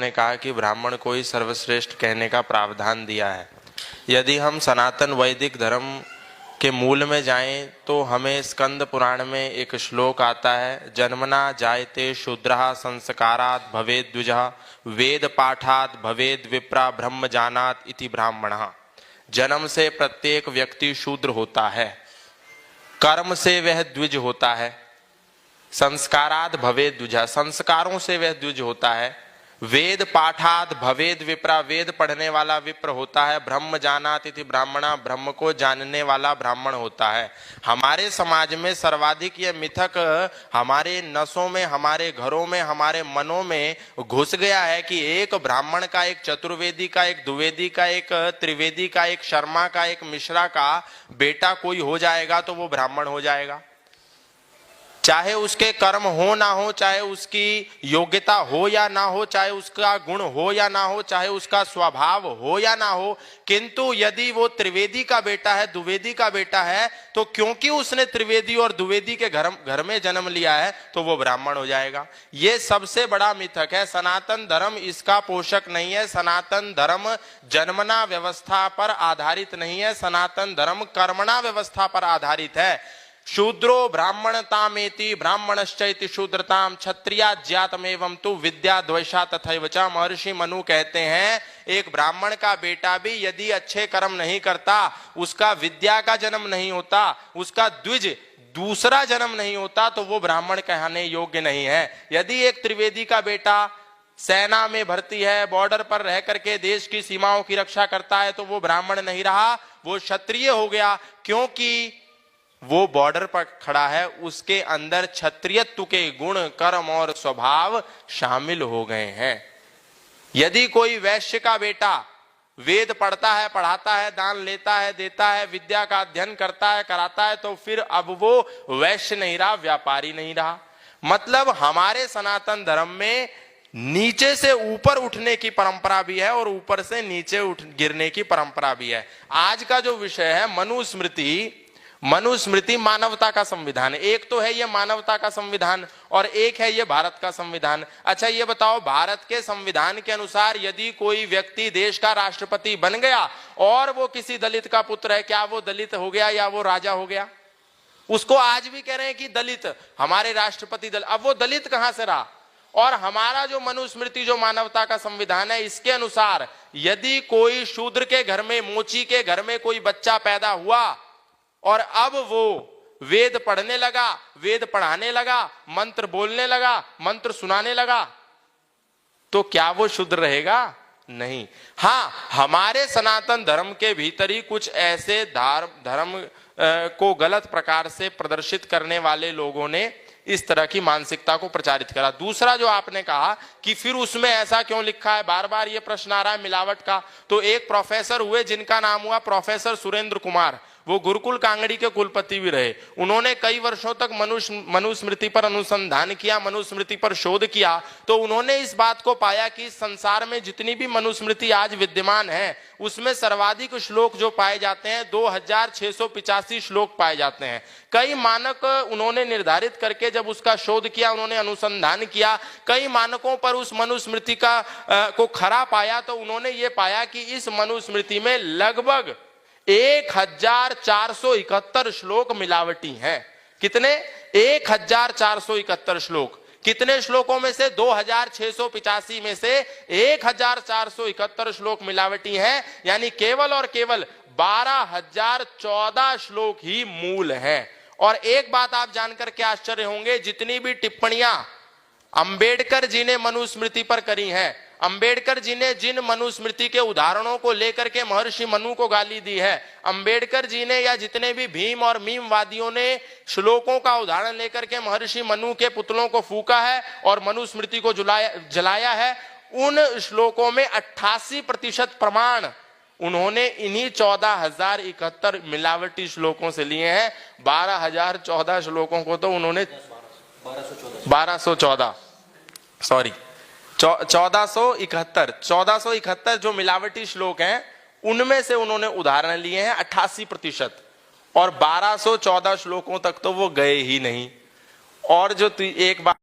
आपने कहा कि ब्राह्मण को ही सर्वश्रेष्ठ कहने का प्रावधान दिया है। यदि हम सनातन वैदिक धर्म के मूल में जाएं तो हमें स्कंद पुराण में एक श्लोक आता है, जन्मना जायते शूद्रः संस्कारात् भवेद द्विजः वेद पाठात् भवेद विप्रा ब्रह्म जानात् इति ब्राह्मणः। जन्म से प्रत्येक व्यक्ति शूद्र होता है, कर्म से वह द्विज होता है, संस्कारात् भवेद द्विजः संस्कारों से वह द्विज होता है, वेद पाठात् भवेद विप्रा वेद पढ़ने वाला विप्र होता है, ब्रह्म जानात् इति ब्राह्मणः ब्रह्म को जानने वाला ब्राह्मण होता है। हमारे समाज में सर्वाधिक यह मिथक हमारे नसों में, हमारे घरों में, हमारे मनों में घुस गया है कि एक ब्राह्मण का, एक चतुर्वेदी का, एक द्विवेदी का, एक त्रिवेदी का, एक शर्मा का, एक मिश्रा का बेटा कोई हो जाएगा तो वो ब्राह्मण हो जाएगा। चाहे उसके कर्म हो ना हो, चाहे उसकी योग्यता हो या ना हो, चाहे उसका गुण हो या ना हो, चाहे उसका स्वभाव हो या ना हो, किंतु यदि वो त्रिवेदी का बेटा है, द्विवेदी का बेटा है, तो क्योंकि उसने त्रिवेदी और द्विवेदी के घर में जन्म लिया है तो वो ब्राह्मण हो जाएगा। ये सबसे बड़ा मिथक है। सनातन धर्म इसका पोषक नहीं है। सनातन धर्म जन्मना व्यवस्था पर आधारित नहीं है। सनातन धर्म कर्मणा व्यवस्था पर आधारित है। शूद्रो ब्राह्मणतामेति ब्राह्मणश्चैति शूद्रताम क्षत्रिया ज्ञातमेवं तु विद्या द्वैषा तथैव च। महर्षि मनु कहते हैं एक ब्राह्मण का बेटा भी यदि अच्छे कर्म नहीं करता, उसका विद्या का जन्म नहीं होता, उसका द्विज दूसरा जन्म नहीं होता, तो वो ब्राह्मण कहने योग्य नहीं है। यदि एक त्रिवेदी का बेटा सेना में भर्ती है, बॉर्डर पर रह करके देश की सीमाओं की रक्षा करता है, तो वो ब्राह्मण नहीं रहा, वो क्षत्रिय हो गया, क्योंकि वो बॉर्डर पर खड़ा है, उसके अंदर क्षत्रियत्व के गुण, कर्म और स्वभाव शामिल हो गए हैं। यदि कोई वैश्य का बेटा वेद पढ़ता है, पढ़ाता है, दान लेता है, देता है, विद्या का अध्ययन करता है, कराता है, तो फिर अब वो वैश्य नहीं रहा, व्यापारी नहीं रहा। मतलब हमारे सनातन धर्म में नीचे से ऊपर उठने की परंपरा भी है और ऊपर से नीचे गिरने की परंपरा भी है। आज का जो विषय है मनुस्मृति, मनुस्मृति मानवता का संविधान। एक तो है ये मानवता का संविधान और एक है ये भारत का संविधान। अच्छा ये बताओ, भारत के संविधान के अनुसार यदि कोई व्यक्ति देश का राष्ट्रपति बन गया और वो किसी दलित का पुत्र है, क्या वो दलित हो गया या वो राजा हो गया? उसको आज भी कह रहे हैं कि दलित, हमारे राष्ट्रपति दलित। अब वो दलित कहां से रहा? और हमारा जो मनुस्मृति, जो मानवता का संविधान है, इसके अनुसार यदि कोई शूद्र के घर में, मोची के घर में कोई बच्चा पैदा हुआ और अब वो वेद पढ़ने लगा, वेद पढ़ाने लगा, मंत्र बोलने लगा, मंत्र सुनाने लगा, तो क्या वो शूद्र रहेगा? नहीं। हाँ, हमारे सनातन धर्म के भीतर ही कुछ ऐसे धर्म को गलत प्रकार से प्रदर्शित करने वाले लोगों ने इस तरह की मानसिकता को प्रचारित करा। दूसरा जो आपने कहा कि फिर उसमें ऐसा क्यों लिखा है, बार बार ये प्रश्न आ रहा है मिलावट का। तो एक प्रोफेसर हुए जिनका नाम हुआ प्रोफेसर सुरेंद्र कुमार, वो गुरुकुल कांगड़ी के कुलपति भी रहे। उन्होंने कई वर्षों तक मनुस्मृति पर अनुसंधान किया, मनुस्मृति पर शोध किया, तो उन्होंने इस बात को पाया कि संसार में जितनी भी मनुस्मृति आज विद्यमान है उसमें सर्वाधिक श्लोक जो पाए जाते हैं 2685 श्लोक पाए जाते हैं। कई मानक उन्होंने निर्धारित करके जब उसका शोध किया, उन्होंने अनुसंधान किया, कई मानकों पर उस मनुस्मृति को खरा पाया, तो उन्होंने ये पाया कि इस मनुस्मृति में लगभग 1471 श्लोक मिलावटी हैं। कितने? 1471 श्लोक। कितने श्लोकों में से? 2685 में से 1471 श्लोक मिलावटी हैं, यानी केवल और केवल 12014 श्लोक ही मूल हैं। और एक बात आप जानकर के आश्चर्य होंगे, जितनी भी टिप्पणियां अंबेडकर जी ने मनुस्मृति पर करी हैं, अंबेडकर जी ने जिन मनुस्मृति के उदाहरणों को लेकर के महर्षि मनु को गाली दी है, अंबेडकर जी ने या जितने भी भीम और मीमवादियों ने श्लोकों का उदाहरण लेकर के महर्षि मनु के पुतलों को फूका है और मनुस्मृति को जलाया है, उन श्लोकों में 88% प्रमाण उन्होंने इन्हीं 14,071 मिलावटी श्लोकों से लिए हैं। 12,014 श्लोकों को तो उन्होंने 1471 जो मिलावटी श्लोक हैं उनमें से उन्होंने उदाहरण लिए हैं 88%, और 1214 श्लोकों तक तो वो गए ही नहीं। और जो एक बात